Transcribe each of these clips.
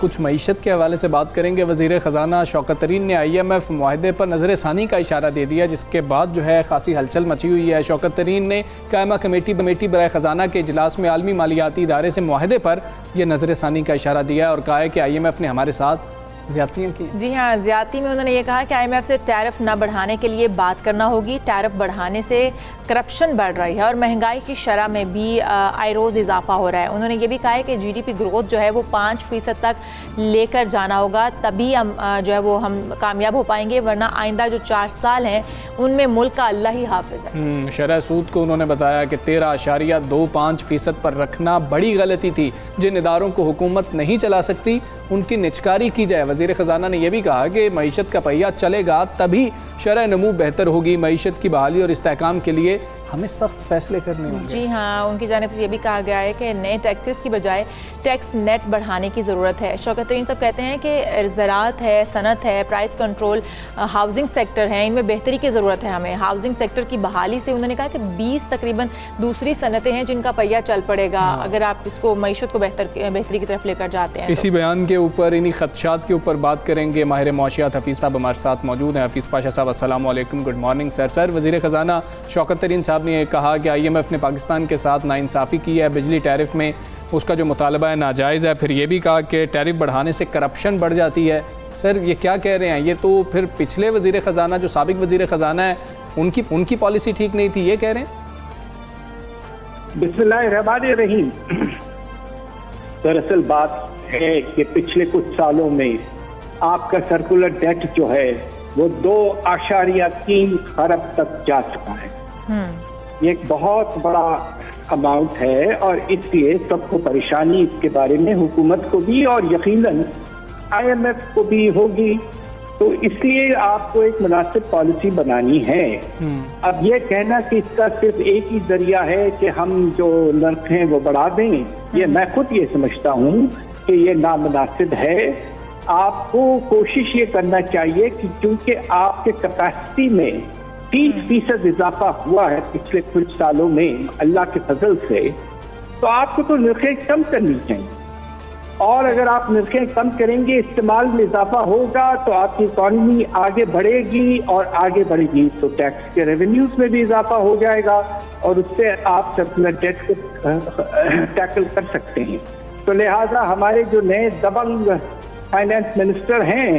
कुछ मईशत के हवाले से बात करेंगे। वज़ीर ख़ज़ाना शौकत तरीन ने IMF मुआहदे पर नज़र सानी का इशारा दे दिया, जिसके बाद जो है खासी हलचल मची हुई है। शौकत तरीन ने कायमा कमेटी बराए ख़ज़ाना के इजलास में आलमी मालियाती इदारे से मुआहदे पर यह नज़र सानी का इशारा दिया और कहा है कि IMF ने हमारे साथ ज़्यादतियाँ की। जी हाँ, ज़्यादती में उन्होंने ये कहा कि IMF से टैरिफ न बढ़ाने के लिए बात करना होगी। टैरिफ बढ़ाने से करप्शन बढ़ रही है और महंगाई की शरह में भी आए रोज़ इजाफा हो रहा है। उन्होंने ये भी कहा है कि GDP ग्रोथ जो है वो 5% तक लेकर जाना होगा, तभी हम जो है वो हम कामयाब हो पाएंगे, वरना आइंदा जो 4 साल हैं उनमें मुल्क का अल्लाह ही हाफिज़ है। शरह सूद को उन्होंने बताया कि 13.25% पर रखना बड़ी गलती थी। जिन इदारों को हुकूमत नहीं चला सकती उनकी निचकारी की जाए। वज़ीर ख़ज़ाना ने यह भी कहा कि मईशत का पहिया चलेगा तभी शरह नमू बेहतर होगी। मईशत की बहाली और इस्तेहकाम के लिए हमें सख्त फैसले करने होंगे। जी हाँ, उनकी जानिब से ये भी कहा गया है कि नए टैक्सेस की बजाय टैक्स नेट बढ़ाने की ज़रूरत है। शौकत तरीन साहब कहते हैं कि ज़राअत है, सनत है, प्राइस कंट्रोल, हाउसिंग सेक्टर है, इनमें बेहतरी की ज़रूरत है हमें। हाउसिंग सेक्टर की बहाली से उन्होंने कहा कि 20 तकरीबन दूसरी सनतें हैं जिनका पहिया चल पड़ेगा अगर आप इसको मईशत को बेहतरी की तरफ लेकर जाते हैं। इसी बयान के ऊपर, इन्हीं खदशात के ऊपर बात करेंगे। माहिर मौशियात हफीज़ साहब हमारे साथ मौजूद हैं। हफीज़ पाशा साहब अस्सलाम वालेकुम, गुड मॉर्निंग सर। सर, वज़ीर ख़ज़ाना शौकत तरीन साहब ने कहा कि IMF ने पाकिस्तान के साथ नाइंसाफ़ी की है, बिजली टैरिफ में उसका जो मुतालबा है नाजायज़ है। फिर ये भी कहा कि टैरिफ बढ़ाने से करप्शन बढ़ जाती है। सर, ये क्या कह रहे हैं? ये तो फिर पिछले वज़ीर ख़ज़ाना जो साबिक वज़ीर ख़ज़ाना है उनकी पॉलिसी ठीक नहीं थी, ये कह रहे हैं। बिस्मिल्लाहिर्रहमानिर्रहीम। दरअसल बात है कि पिछले कुछ सालों में आपका सर्कुलर डेट जो है वो 2.3 खरब तक जा चुका है। ये एक बहुत बड़ा अमाउंट है और इसलिए सबको परेशानी इसके बारे में हुकूमत को भी और यकीनन IMF को भी होगी। तो इसलिए आपको एक मुनासिब पॉलिसी बनानी है। अब ये कहना कि इसका सिर्फ एक ही जरिया है कि हम जो नर्ख हैं वो बढ़ा दें, ये मैं खुद ये समझता हूँ कि ये नामुनासिब है। आपको कोशिश ये करना चाहिए कि क्योंकि आपके कैपेसिटी में 30% इजाफा हुआ है पिछले कुछ सालों में अल्लाह के फजल से, तो आपको तो नरखें कम करनी चाहिए। और अगर आप नरखें कम करेंगे, इस्तेमाल में इजाफा होगा तो आपकी इकॉनमी आगे बढ़ेगी और आगे बढ़ेगी तो टैक्स के रेवेन्यूज में भी इजाफा हो जाएगा और उससे आप सर्कुलर डेट को टैकल कर सकते हैं। तो लिहाजा हमारे जो नए दबंग फाइनेंस मिनिस्टर हैं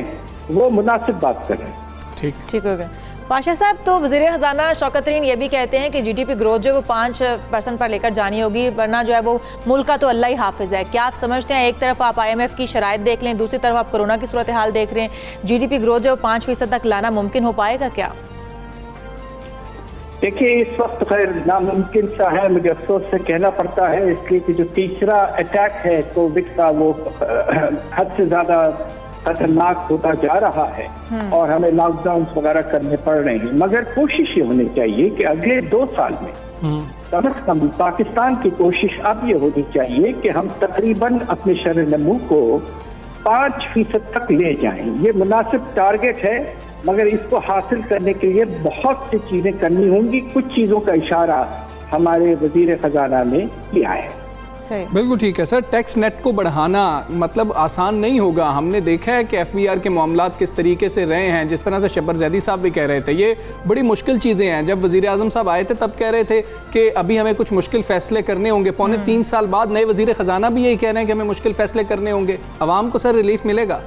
वो मुनासिब बात कर रहे हैं। ठीक हो गया। पाशा साहब, तो वज़ीर ख़ज़ाना शौकत तरीन ये भी कहते हैं कि GDP ग्रोथ जो है वो 5% पर लेकर जानी होगी, वरना जो है वो मुल्क का तो अल्लाह ही हाफिज़ है। क्या आप समझते हैं, एक तरफ आप IMF की शराइत देख लें, दूसरी तरफ आप कोरोना की सूरत हाल देख रहे हैं, GDP ग्रोथ जो 5% तक लाना मुमकिन हो पाएगा क्या? देखिए, इस वक्त खैर नामुमकिन सा है, मुझे अफसोस से कहना पड़ता है, इसलिए कि जो तीसरा अटैक है कोविड का वो हद से ज्यादा खतरनाक होता जा रहा है और हमें लॉकडाउन वगैरह करने पड़ रहे हैं। मगर कोशिश ये होनी चाहिए कि अगले 2 साल में कम से कम पाकिस्तान की कोशिश अब ये होनी चाहिए कि हम तकरीबन अपने शरह नमू को 5% तक ले जाएं। ये मुनासिब टारगेट है, मगर इसको हासिल करने के लिए बहुत सी चीजें करनी होंगी। कुछ चीजों का इशारा हमारे वजीर खजाना ने किया है। बिल्कुल ठीक है सर। टैक्स नेट को बढ़ाना मतलब आसान नहीं होगा। हमने देखा है कि FBR के मामलात किस तरीके से रहे हैं, जिस तरह से शब्बर जैदी साहब भी कह रहे थे, ये बड़ी मुश्किल चीज़ें हैं। जब वज़ीर आज़म साहब आए थे तब कह रहे थे कि अभी हमें कुछ मुश्किल फैसले करने होंगे। 3.25 साल बाद नए वज़ीर ख़जाना भी यही कह रहे हैं कि हमें मुश्किल फैसले करने होंगे। आवाम को सर रिलीफ मिलेगा?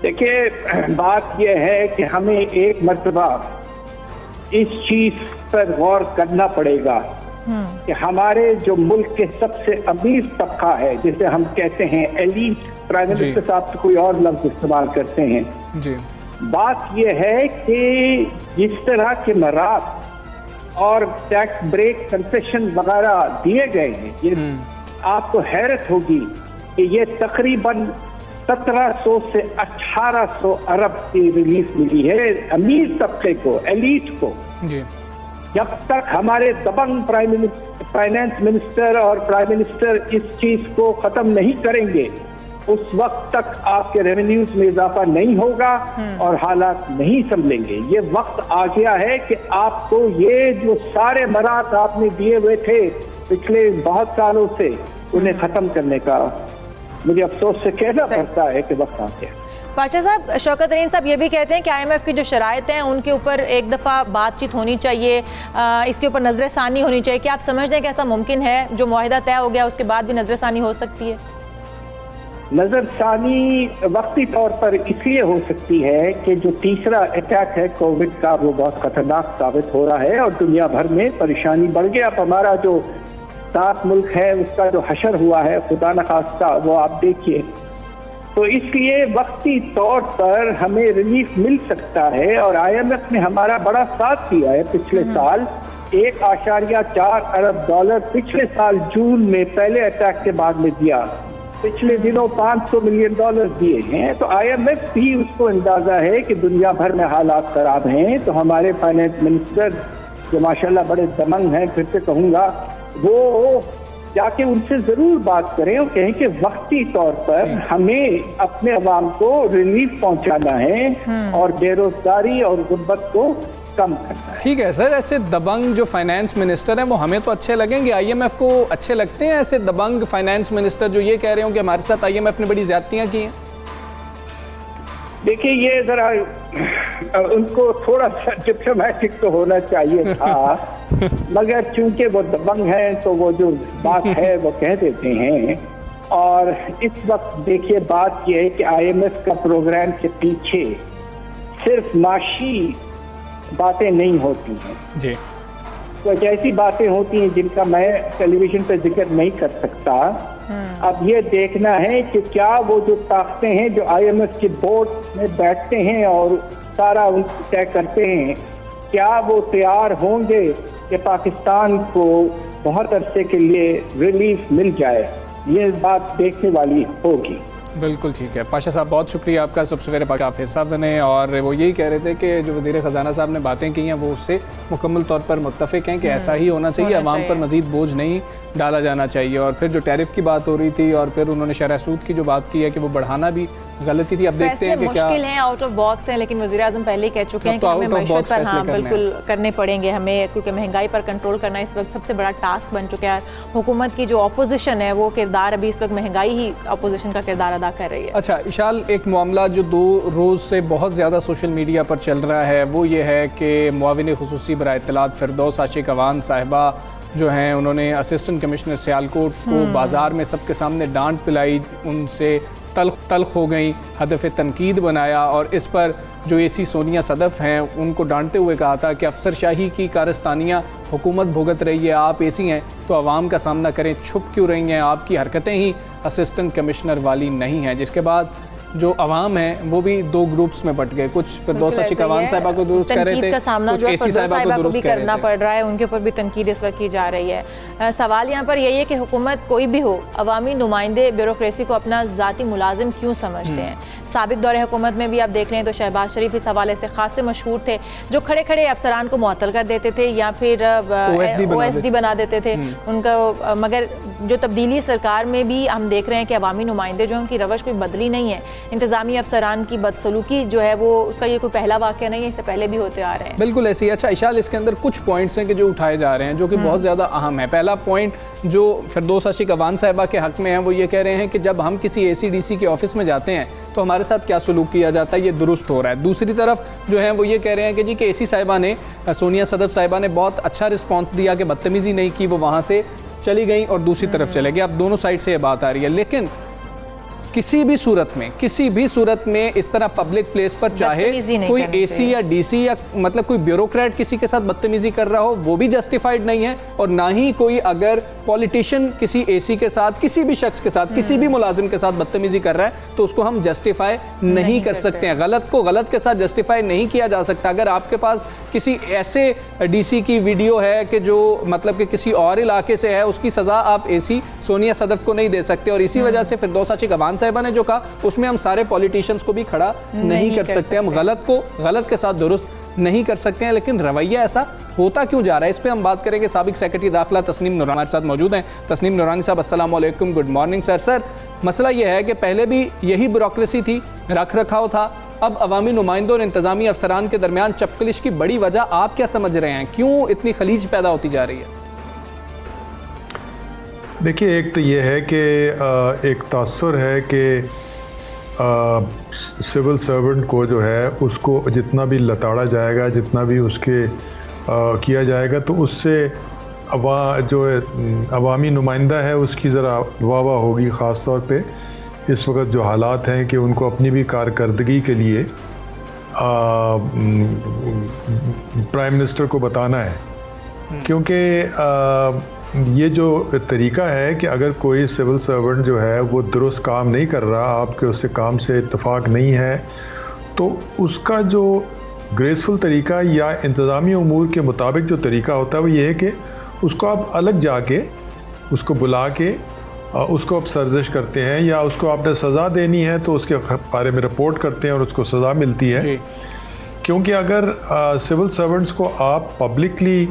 देखिए, बात यह है कि हमें एक मर्तबा इस चीज पर गौर करना पड़ेगा कि हमारे जो मुल्क के सबसे अमीर तबका है, जिसे हम कहते हैं एलीट, प्राइम मिनिस्टर साहब तो कोई और लफ्ज इस्तेमाल करते हैं जी। बात यह है कि जिस तरह के मरात और टैक्स ब्रेक कंसेशन वगैरह दिए गए हैं, ये आपको हैरत होगी कि ये तकरीबन 1700 से 1800 अरब की रिलीफ मिली है अमीर तबके को, एलीट को जी। जब तक हमारे दबंग फाइनेंस मिनिस्टर और प्राइम मिनिस्टर इस चीज को खत्म नहीं करेंगे, उस वक्त तक आपके रेवेन्यूज में इजाफा नहीं होगा और हालात नहीं संभलेंगे। ये वक्त आ गया है कि आपको ये जो सारे मरात आपने दिए हुए थे पिछले बहुत सालों से, उन्हें खत्म करने का मुझे अफसोस से कहना पड़ता है कि वक्त आ गया। पाशा साहब, शौकत तरीन साहब ये भी कहते हैं कि IMF की जो शराइत हैं उनके ऊपर एक दफ़ा बातचीत होनी चाहिए, इसके ऊपर नज़रसानी होनी चाहिए। क्या आप समझते हैं कि ऐसा मुमकिन है, जो मुआहिदा तय हो गया उसके बाद भी नज़रसानी हो सकती है? नजरसानी वक्ती तौर पर इसलिए हो सकती है कि जो तीसरा अटैक है कोविड का वो बहुत खतरनाक साबित हो रहा है और दुनिया भर में परेशानी बढ़ गई। अब हमारा जो 7 मुल्क है उसका जो हशर हुआ है खुदा न खास्ता वो आप देखिए, तो इसलिए वक्ती तौर पर हमें रिलीफ मिल सकता है। और IMF ने हमारा बड़ा साथ दिया है। पिछले साल 1.4 अरब डॉलर पिछले साल जून में पहले अटैक के बाद में दिया, पिछले दिनों $500 मिलियन दिए हैं। तो IMF भी उसको अंदाजा है कि दुनिया भर में हालात खराब हैं। तो हमारे फाइनेंस मिनिस्टर जो माशाल्लाह बड़े दमंग हैं, फिर से कहूँगा, वो जाके उनसे जरूर बात करें और कहें कि वक्ती तौर पर हमें अपने अवाम को रिलीफ पहुंचाना है और बेरोजगारी और गुर्बत को कम करना है। ठीक है सर, ऐसे दबंग जो फाइनेंस मिनिस्टर हैं वो हमें तो अच्छे लगेंगे, IMF को अच्छे लगते हैं ऐसे दबंग फाइनेंस मिनिस्टर जो ये कह रहे हो कि हमारे साथ IMF ने बड़ी ज्यादतियां की हैं? देखिए, ये जरा उनको थोड़ा सा डिप्लोमेटिक तो होना चाहिए था मगर चूंकि वो दबंग हैं तो वो जो बात है वो कह देते हैं। और इस वक्त देखिए बात यह है कि IMF का प्रोग्राम के पीछे सिर्फ माशी बातें नहीं होती हैं जी, तो ऐसी बातें होती हैं जिनका मैं टेलीविजन पर जिक्र नहीं कर सकता। अब ये देखना है कि क्या वो जो ताकतें हैं जो IMF के बोर्ड में बैठते हैं और सारा उनको तय करते हैं, क्या वो तैयार होंगे कि पाकिस्तान को बहुत अरसे के लिए रिलीफ मिल जाए। ये बात देखने वाली होगी। बिल्कुल ठीक है पाशा साहब, बहुत शुक्रिया आपका। सब सवेरे पाक आप हिस्सा बने। और वो यही कह रहे थे कि जो वज़ीर ख़जाना साहब ने बातें की हैं वो उससे मुकम्मल तौर पर मुत्तफ़िक हैं कि ऐसा ही होना चाहिए, अवाम पर मज़ीद बोझ नहीं डाला जाना चाहिए। और फिर जो टैरिफ की बात हो रही थी और फिर उन्होंने शरह सूद की जो बात की है कि वो बढ़ाना भी गलती थी। अब देखते हैं कि क्या मुश्किल है, आउट ऑफ बॉक्स है, लेकिन वज़ीर आज़म पहले ही कह चुके हैं कि हमें मईशत पर हाँ बिल्कुल करने पड़ेंगे हमें, क्योंकि महंगाई पर कंट्रोल करना इस वक्त सबसे बड़ा टास्क बन चुका है। हुकूमत की जो अपोजिशन है वो किरदार अभी इस वक्त महंगाई ही अपोजिशन का किरदार अदा कर रही है। अच्छा इशाल, एक मामला जो 2 रोज़ से बहुत ज़्यादा सोशल मीडिया पर चल रहा है वो ये है कि मुआविन खुसूसी बराए इत्तलात फिरदौस आशिक अवान साहिबा जो हैं उन्होंने असिस्टेंट कमिश्नर सियालकोट को बाज़ार में सबके सामने डांट पिलाई, उनसे तल्ख हो गई, हदफ तनकीद बनाया। और इस पर जो AC सोनिया सदफ़ हैं उनको डांटते हुए कहा था कि अफसरशाही की कारस्तानियाँ हुकूमत भुगत रही है, आप AC हैं तो आवाम का सामना करें, छुप क्यों रही हैं, आपकी हरकतें ही असिस्टेंट कमिश्नर वाली नहीं हैं। जिसके बाद जो अवाम है वो भी 2 ग्रुप्स में बट गए, कुछ फिरदौस आशिक अवान साहिबा को दुरुस्त कर रहे थे, का सामना कुछ जो AC साहिबा को भी करना पड़ रहा है, उनके ऊपर भी तनकीद इस वक्त की जा रही है। सवाल यहाँ पर यही है कि हुकूमत कोई भी हो, अवामी नुमाइंदे ब्यूरोक्रेसी को अपना ज़ाती मुलाजिम क्यों समझते हैं। साबिक दौरे हुकूमत में भी आप देख लें तो शहबाज शरीफ इस हवाले से खासे मशहूर थे, जो खड़े खड़े अफसरान को मुअत्तल कर देते थे या फिर OSD बना देते थे उनका। मगर जो तब्दीली सरकार में भी हम देख रहे हैं कि अवामी नुमाइंदे जो उनकी रवश कोई बदली नहीं है, इंतजामी अफसरान की बदसलूकी जो है वो उसका ये कोई पहला वाक़या नहीं है, इससे पहले भी होते आ रहे हैं। बिल्कुल ऐसे ही। अच्छा इशाल, इसके अंदर कुछ पॉइंट्स हैं कि जो उठाए जा रहे हैं जो कि बहुत ज़्यादा अहम है। पहला पॉइंट जो फिरदौस आशिक अवान साहिबा के हक़ में है वो ये कह रहे हैं कि जब हम किसी AC/DC के ऑफिस में जाते हैं तो हमारे साथ क्या सलूक किया जाता है, ये दुरुस्त हो रहा है। दूसरी तरफ जो है वो ये कह रहे हैं कि जी कि AC साहिबा ने, सोनिया सदफ़ साहिबा ने बहुत अच्छा रिस्पॉन्स दिया कि बदतमीज़ी नहीं की, वो वहाँ से चली गई और दूसरी तरफ चले गए। अब दोनों साइड से ये बात आ रही है, लेकिन किसी भी सूरत में इस तरह पब्लिक प्लेस पर चाहे कोई AC या DC या मतलब कोई ब्यूरोक्रेट किसी के साथ बदतमीजी कर रहा हो वो भी जस्टिफाइड नहीं है, और ना ही कोई अगर पॉलिटिशियन किसी AC के साथ, किसी भी शख्स के साथ, किसी भी मुलाजिम के साथ बदतमीजी कर रहा है तो उसको हम जस्टिफाई नहीं कर सकते हैं। गलत को गलत के साथ जस्टिफाई नहीं किया जा सकता। अगर आपके पास किसी ऐसे DC की वीडियो है कि जो मतलब कि किसी और इलाके से है, उसकी सज़ा आप AC सोनिया सदफ़ को नहीं दे सकते। और इसी वजह से फिरदौस आशिक अवान साहिबा ने जो कहा उसमें हम सारे पॉलिटिशियंस को भी खड़ा नहीं कर सकते। हम गलत को गलत के साथ दुरुस्त नहीं कर सकते हैं, लेकिन रवैया ऐसा होता क्यों जा रहा है, इस पे हम बात करेंगे। साबिक सेक्रेटरी दाखिला तस्नीम नूरानी हमारे साथ मौजूद हैं। तस्नीम नूरानी साहब अस्सलाम वालेकुम, गुड मॉर्निंग सर। सर मसला यह है कि पहले भी यही ब्यूरोक्रेसी थी, रख रखाव था, अब अवामी नुमाइंदों और इंतजामी अफसरान के दरमियान चपकलिश की बड़ी वजह आप क्या समझ रहे हैं, क्यों इतनी खलीज पैदा होती जा रही है? देखिए, एक तो ये है कि एक तासुर है कि सिविल सर्वेंट को जो है उसको जितना भी लताड़ा जाएगा, जितना भी उसके किया जाएगा, तो उससे जो अवामी नुमाइंदा है उसकी ज़रा वाह होगी। ख़ास तौर पे इस वक्त जो हालात हैं कि उनको अपनी भी कारकर्दगी के लिए प्राइम मिनिस्टर को बताना है, क्योंकि ये जो तरीका है कि अगर कोई सिविल सर्वेंट जो है वो दुरुस्त काम नहीं कर रहा, आपके उससे काम से इत्तेफाक नहीं है, तो उसका जो ग्रेसफुल तरीका या इंतज़ामी उमूर के मुताबिक जो तरीका होता है वो ये है कि उसको आप अलग जाके उसको बुला के उसको आप सर्जिश करते हैं, या उसको आपने सज़ा देनी है तो उसके बारे में रिपोर्ट करते हैं और उसको सज़ा मिलती है। क्योंकि अगर सिविल सर्वेंट्स को आप पब्लिकली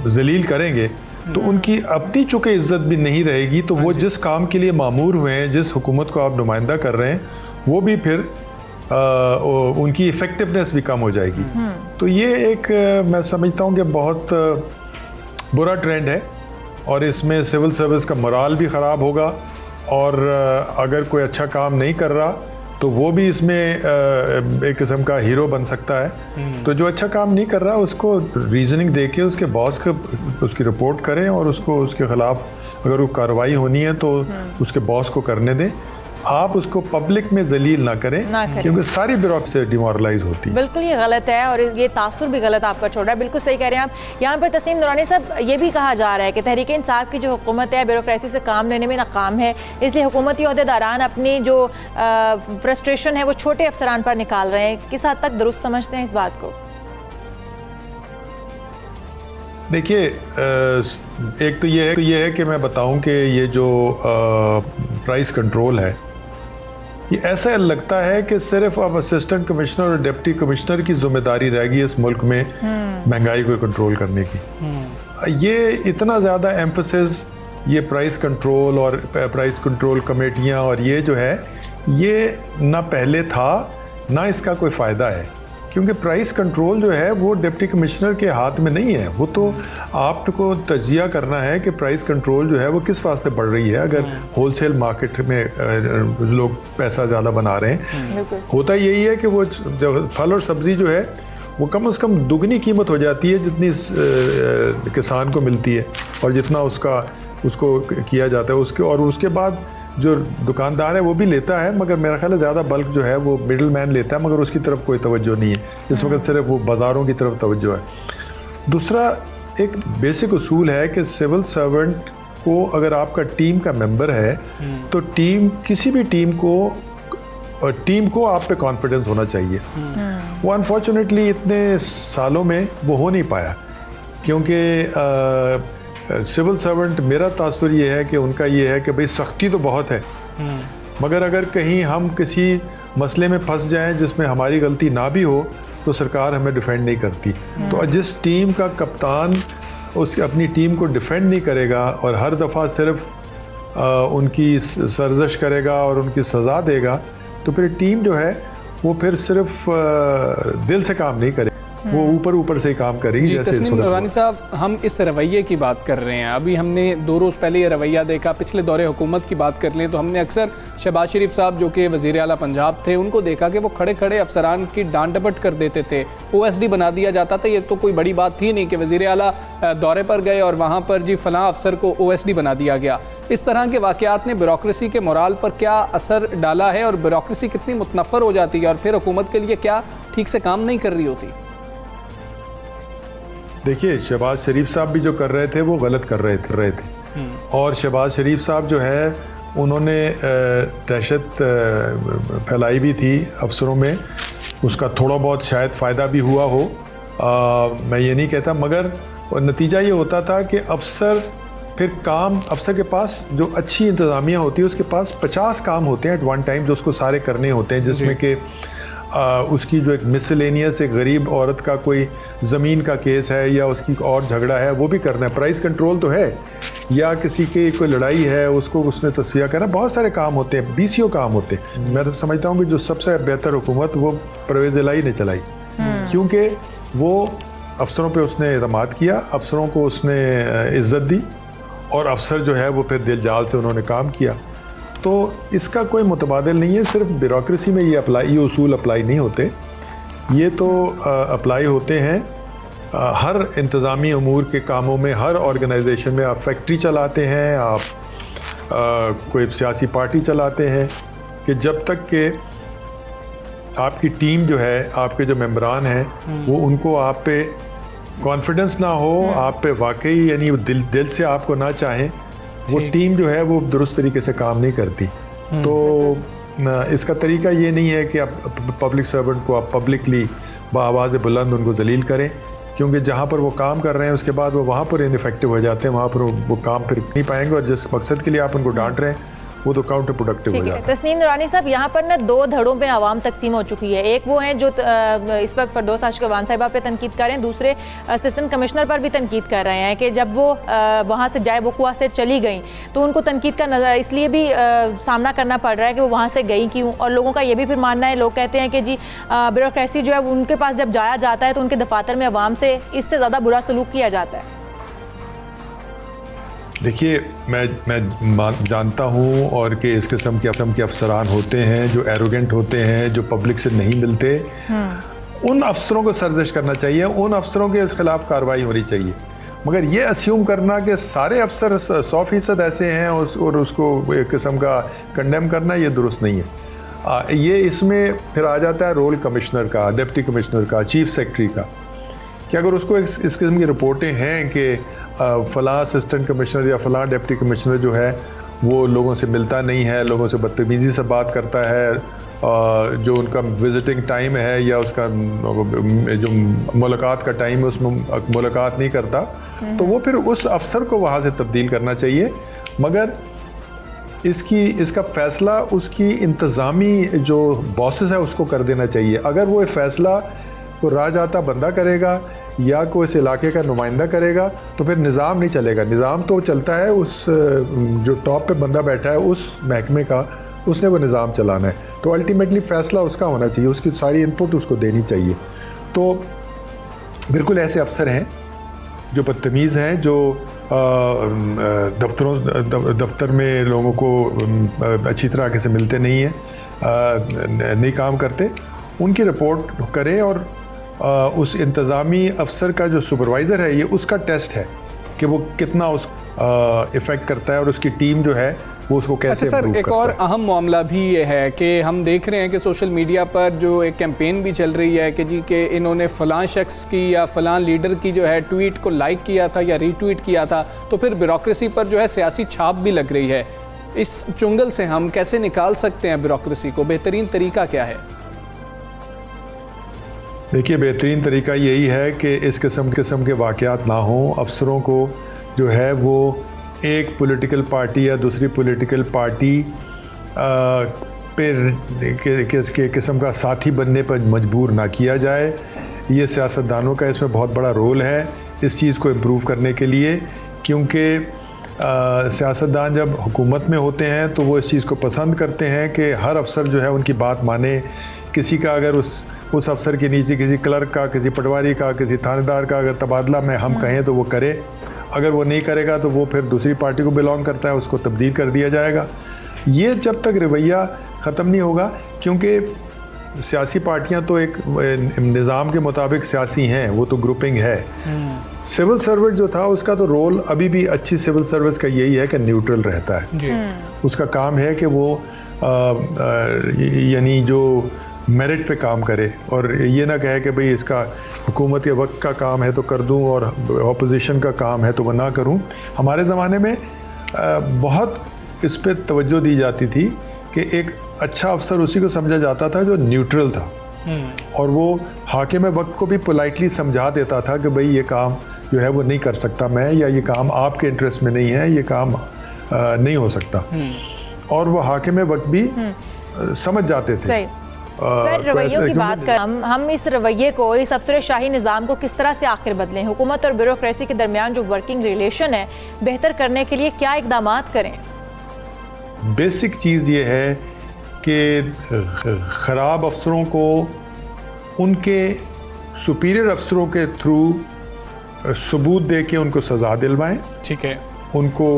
जलील करेंगे तो उनकी अपनी चूँकि इज्जत भी नहीं रहेगी, तो वो जिस काम के लिए मामूर हुए हैं, जिस हुकूमत को आप नुमाइंदा कर रहे हैं, वो भी फिर उनकी इफ़ेक्टिवनेस भी कम हो जाएगी। तो ये एक मैं समझता हूँ कि बहुत बुरा ट्रेंड है और इसमें सिविल सर्विस का मोराल भी ख़राब होगा, और अगर कोई अच्छा काम नहीं कर रहा तो वो भी इसमें एक किस्म का हीरो बन सकता है। तो जो अच्छा काम नहीं कर रहा उसको रीजनिंग देके उसके बॉस को उसकी रिपोर्ट करें, और उसको उसके ख़िलाफ़ अगर वो कार्रवाई होनी है तो उसके बॉस को करने दें। आप उसको पब्लिक में जलील ना करें, क्योंकि सारी ब्यूरोक्रेसी डिमोरलाइज होती है। बिल्कुल ये गलत है, और ये तासुर भी गलत आपका छोड़ रहा है। बिल्कुल सही कह रहे हैं आप। यहाँ पर तस्नीम नूरानी साहब, ये भी कहा जा रहा है कि तहरीक इंसाफ की जो हुकूमत है ब्यूरोक्रेसी से काम लेने में नाकाम है, इसलिए हुकूमती अहदेदारान अपनी जो फ्रस्ट्रेशन है वो छोटे अफसरान पर निकाल रहे हैं। किस हद तक दुरुस्त समझते हैं इस बात को? देखिए, एक तो ये है कि मैं बताऊं कि ये जो प्राइस कंट्रोल है, ये ऐसा लगता है कि सिर्फ अब असिस्टेंट कमिश्नर और डिप्टी कमिश्नर की जिम्मेदारी रहेगी इस मुल्क में महंगाई को कंट्रोल करने की। ये इतना ज़्यादा एम्फसिस ये प्राइस कंट्रोल और प्राइस कंट्रोल कमेटियाँ और ये जो है, ये ना पहले था ना इसका कोई फ़ायदा है, क्योंकि प्राइस कंट्रोल जो है वो डिप्टी कमिश्नर के हाथ में नहीं है। वो तो आपको तजिया करना है कि प्राइस कंट्रोल जो है वो किस वास्ते बढ़ रही है। अगर होलसेल मार्केट में लोग पैसा ज़्यादा बना रहे हैं, होता यही है कि वो जो फल और सब्ज़ी जो है वो कम से कम दुगनी कीमत हो जाती है जितनी किसान को मिलती है और जितना उसको किया जाता है उसके, और उसके बाद जो दुकानदार है वो भी लेता है, मगर मेरा ख्याल है ज़्यादा बल्क जो है वो मिडिल मैन लेता है, मगर उसकी तरफ कोई तवज्जो नहीं है इस वक्त, सिर्फ वो बाज़ारों की तरफ तवज्जो है। दूसरा एक बेसिक उसूल है कि सिविल सर्वेंट को अगर आपका टीम का मेंबर है तो किसी भी टीम को आप पे कॉन्फिडेंस होना चाहिए। वो अनफॉर्चुनेटली इतने सालों में वो हो नहीं पाया, क्योंकि सिविल सर्वेंट मेरा तासुर ये है कि उनका ये है कि भाई सख्ती तो बहुत है, मगर अगर कहीं हम किसी मसले में फंस जाएं जिसमें हमारी गलती ना भी हो तो सरकार हमें डिफेंड नहीं करती। तो जिस टीम का कप्तान अपनी टीम को डिफेंड नहीं करेगा और हर दफ़ा सिर्फ उनकी सर्जिश करेगा और उनकी सज़ा देगा, तो फिर टीम जो है वो फिर सिर्फ दिल से काम नहीं करेगी, वो ऊपर से ही काम करेगी। तस्नीम नूरानी साहब, हम इस रवैये की बात कर रहे हैं। अभी हमने 2 रोज़ पहले ये रवैया देखा। पिछले दौरे हुकूमत की बात कर लें तो हमने अक्सर शहबाज शरीफ साहब जो कि वज़ीर आला पंजाब थे, उनको देखा कि वो खड़े खड़े अफसरान की डांट डपट कर देते थे, OSD बना दिया जाता था। ये तो कोई बड़ी बात थी नहीं कि वज़ीर आला दौरे पर गए और वहाँ पर जी फ़लाँ अफसर को OSD बना दिया गया। इस तरह के वाक़यात ने ब्यूरोक्रेसी के मोराल पर क्या असर डाला है, और ब्यूरोक्रेसी कितनी मुतनफ़र हो जाती है और फिर हुकूमत के लिए क्या ठीक से काम नहीं कर रही होती? देखिए, शहबाज शरीफ साहब भी जो कर रहे थे वो गलत कर रहे थे और शहबाज शरीफ साहब जो है उन्होंने दहशत फैलाई भी थी अफसरों में, उसका थोड़ा बहुत शायद फ़ायदा भी हुआ हो, मैं ये नहीं कहता, मगर नतीजा ये होता था कि अफसर के पास जो अच्छी इंतज़ामिया होती है उसके पास 50 काम होते हैं एट वन टाइम जो उसको सारे करने होते हैं, जिसमें कि उसकी जो एक मिसलेनियस एक गरीब औरत का कोई ज़मीन का केस है या उसकी और झगड़ा है वो भी करना है, प्राइस कंट्रोल तो है, या किसी की कोई लड़ाई है उसको उसने तस्वीर करना, बहुत सारे काम होते हैं, 20 काम होते हैं। मैं तो समझता हूँ कि जो सबसे बेहतर हुकूमत वो परवेज़ इलाही ने चलाई, क्योंकि वो अफसरों पे उसने एतमाद किया, अफसरों को उसने इज़्ज़त दी और अफसर जो है वो फिर दिल जाल से उन्होंने काम किया। तो इसका कोई मुतबादिल नहीं है। सिर्फ ब्यूरोक्रेसी में ये उसूल अप्लाई नहीं होते, ये तो अप्लाई होते हैं हर इंतज़ामी अमूर के कामों में, हर ऑर्गेनाइजेशन में। आप फैक्ट्री चलाते हैं, आप कोई सियासी पार्टी चलाते हैं, कि जब तक के आपकी टीम जो है, आपके जो मेंबरान हैं, वो उनको आप पे कॉन्फिडेंस ना हो, आप पे वाकई यानी दिल से आपको ना चाहें, वो टीम जो है वो दुरुस्त तरीके से काम नहीं करती। तो इसका तरीका ये नहीं है कि आप पब्लिक सर्वेंट को आप पब्लिकली बाआवाज़ बुलंद उनको जलील करें, क्योंकि जहाँ पर वो काम कर रहे हैं उसके बाद वो वहाँ पर इनफेक्टिव हो जाते हैं, वहाँ पर वो काम फिर नहीं पाएंगे, और जिस मकसद के लिए आप उनको डांट रहे हैं वो तो काउंटर प्रोडक्टिव हो जाता है। तस्नीम नूरानी साहब, यहाँ पर ना दो धड़ों पे आवाम तकसीम हो चुकी है। एक वो हैं जो इस वक्त फरदौस आशिकवान साहिबा पे तनकीद कर रहे हैं, दूसरे असिस्टेंट कमिश्नर पर भी तनकीद कर रहे हैं कि जब वो वहाँ से जाए वकुआ से चली गई तो उनको तनकीद का इसलिए भी सामना करना पड़ रहा है कि वो वहाँ से गई क्यों। और लोगों का ये भी फिर मानना है, लोग कहते हैं कि जी ब्यूरोक्रेसी जो है उनके पास जब जाया जाता है तो उनके दफातर में अवाम से इससे ज़्यादा बुरा सलूक किया जाता है। देखिए, मैं जानता हूँ और कि इस किस्म के अफसरान होते हैं जो एरोगेंट होते हैं, जो पब्लिक से नहीं मिलते। उन अफसरों को सर्जिश करना चाहिए, उन अफसरों के खिलाफ कार्रवाई होनी चाहिए। मगर ये अस्यूम करना कि सारे अफसर 100% ऐसे हैं और उसको एक किस्म का कंडेम करना, ये दुरुस्त नहीं है। ये इसमें फिर आ जाता है रोल कमिश्नर का, डिप्टी कमिश्नर का, चीफ सेक्रेटरी का, कि अगर उसको इस किस्म की रिपोर्टें हैं कि फ़लाँ असिस्टेंट कमिश्नर या फ़लाँ डिप्टी कमिश्नर जो है वो लोगों से मिलता नहीं है, लोगों से बदतमीज़ी से बात करता है, जो उनका विज़िटिंग टाइम है या उसका जो मुलाकात का टाइम है उसमें मुलाकात नहीं करता, तो वो फिर उस अफसर को वहाँ से तब्दील करना चाहिए। मगर इसका फ़ैसला उसकी इंतज़ामी जो बॉसेस है उसको कर देना चाहिए। अगर वो फ़ैसला को राजाता बंदा करेगा या कोई इस इलाके का नुमाइंदा करेगा तो फिर निज़ाम नहीं चलेगा। निज़ाम तो चलता है उस जो टॉप पे बंदा बैठा है उस महकमे का, उसने वो निज़ाम चलाना है, तो अल्टीमेटली फ़ैसला उसका होना चाहिए, उसकी सारी इनपुट उसको देनी चाहिए। तो बिल्कुल ऐसे अफसर हैं जो बदतमीज़ हैं, जो दफ्तर में लोगों को अच्छी तरह से मिलते नहीं हैं, नहीं काम करते, उनकी रिपोर्ट करें और उस इंतज़ामी अफसर का जो सुपरवाइज़र है ये उसका टेस्ट है कि वो कितना उस इफ़ेक्ट करता है और उसकी टीम जो है वो उसको कैसे। अच्छा सर, एक और अहम मामला भी ये है कि हम देख रहे हैं कि सोशल मीडिया पर जो एक कैंपेन भी चल रही है कि जी कि इन्होंने फ़लाँ शख्स की या फ़लाँ लीडर की जो है ट्वीट को लाइक किया था या रीट्वीट किया था, तो फिर ब्यूरोक्रेसी पर जो है सियासी छाप भी लग रही है। इस चुंगल से हम कैसे निकाल सकते हैं ब्यूरोक्रेसी को? बेहतरीन तरीका क्या है? देखिए, बेहतरीन तरीका यही है कि इस किस्म के वाक़यात ना हों। अफसरों को जो है वो एक पॉलिटिकल पार्टी या दूसरी पॉलिटिकल पार्टी के किस्म का साथी बनने पर मजबूर ना किया जाए। ये सियासतदानों का इसमें बहुत बड़ा रोल है इस चीज़ को इम्प्रूव करने के लिए, क्योंकि सियासतदान जब हुकूमत में होते हैं तो वो इस चीज़ को पसंद करते हैं कि हर अफसर जो है उनकी बात माने। किसी का अगर उस अफसर के नीचे किसी क्लर्क का, किसी पटवारी का, किसी थानेदार का अगर तबादला में हम कहें तो वो करे, अगर वो नहीं करेगा तो वो फिर दूसरी पार्टी को बिलोंग करता है, उसको तब्दील कर दिया जाएगा। ये जब तक रवैया ख़त्म नहीं होगा, क्योंकि सियासी पार्टियां तो एक निज़ाम के मुताबिक सियासी हैं, वो तो ग्रुपिंग है। सिविल सर्विस जो था उसका तो रोल अभी भी अच्छी सिविल सर्विस का यही है कि न्यूट्रल रहता है। उसका काम है कि वो यानी जो मेरिट पे काम करे और ये ना कहे कि भाई इसका हुकूमत के वक्त का काम है तो कर दूं और ऑपोजिशन का काम है तो वह ना करूं। हमारे ज़माने में बहुत इस पे तवज्जो दी जाती थी कि एक अच्छा अफसर उसी को समझा जाता था जो न्यूट्रल था, और वो हाकिम वक्त को भी पोलाइटली समझा देता था कि भाई ये काम जो है वो नहीं कर सकता मैं, या ये काम आपके इंटरेस्ट में नहीं है, ये काम नहीं हो सकता, और वो हाकिम वक्त भी समझ जाते थे। सर, रवैयों की बात कर, हम इस रवैये को, इस अफसरशाही निज़ाम को किस तरह से आखिर बदलें? हुकूमत और ब्यूरोक्रेसी के दरमियान जो वर्किंग रिलेशन है बेहतर करने के लिए क्या इक़दाम करें? बेसिक चीज़ ये है कि ख़राब अफसरों को उनके सुपीरियर अफसरों के थ्रू सबूत दे के उनको सज़ा दिलवाएं। ठीक है, उनको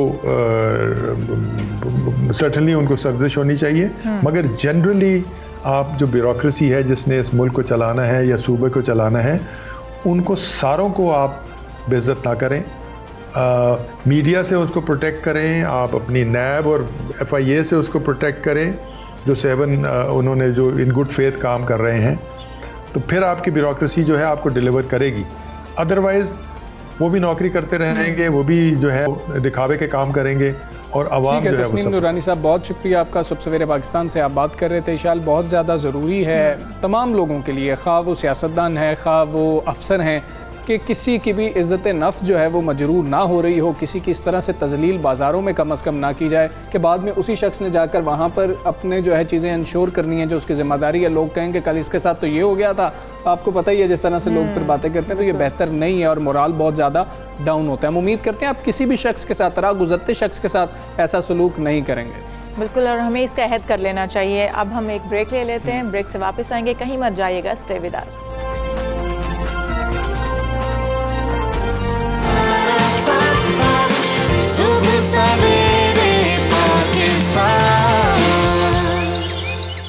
सर्टनली उनको सर्जिश होनी चाहिए, मगर जनरली आप जो ब्यूरोक्रेसी है जिसने इस मुल्क को चलाना है या सूबे को चलाना है, उनको सारों को आप बेइज्जत ना करें। मीडिया से उसको प्रोटेक्ट करें, आप अपनी नैब और FIA से उसको प्रोटेक्ट करें, जो 7 उन्होंने जो इन गुड फेथ काम कर रहे हैं, तो फिर आपकी ब्यूरोक्रेसी जो है आपको डिलीवर करेगी। अदरवाइज़ वो भी नौकरी करते रहेंगे, वो भी जो है दिखावे के काम करेंगे और आवाम जो है वो तस्नीम नूरानी साहब, बहुत शुक्रिया आपका। सुबह सवेरे पाकिस्तान से आप बात कर रहे थे। इशाल, बहुत ज़्यादा ज़रूरी है तमाम लोगों के लिए, खा वो सियासतदान है, खा वो अफसर हैं, कि किसी की भी इज़्ज़त नफ्स जो है वो मजरूर ना हो रही हो, किसी की इस तरह से तजलील बाज़ारों में कम अज़ कम ना की जाए कि बाद में उसी शख्स ने जाकर वहाँ पर अपने जो है चीज़ें इंश्योर करनी है जो उसकी ज़िम्मेदारी है। लोग कहेंगे कल इसके साथ तो ये हो गया था। आपको पता ही है जिस तरह से लोग फिर बातें करते हैं, तो ये बेहतर नहीं है और मोराल बहुत ज़्यादा डाउन होता है। हम उम्मीद करते हैं आप किसी भी शख्स के साथ, राह गुज़रते शख्स के साथ ऐसा सलूक नहीं करेंगे। बिल्कुल, और हमें इसका अहद कर लेना चाहिए। अब हम एक ब्रेक ले लेते हैं, ब्रेक से वापस आएंगे, कहीं मत जाइएगा, स्टे विद अस।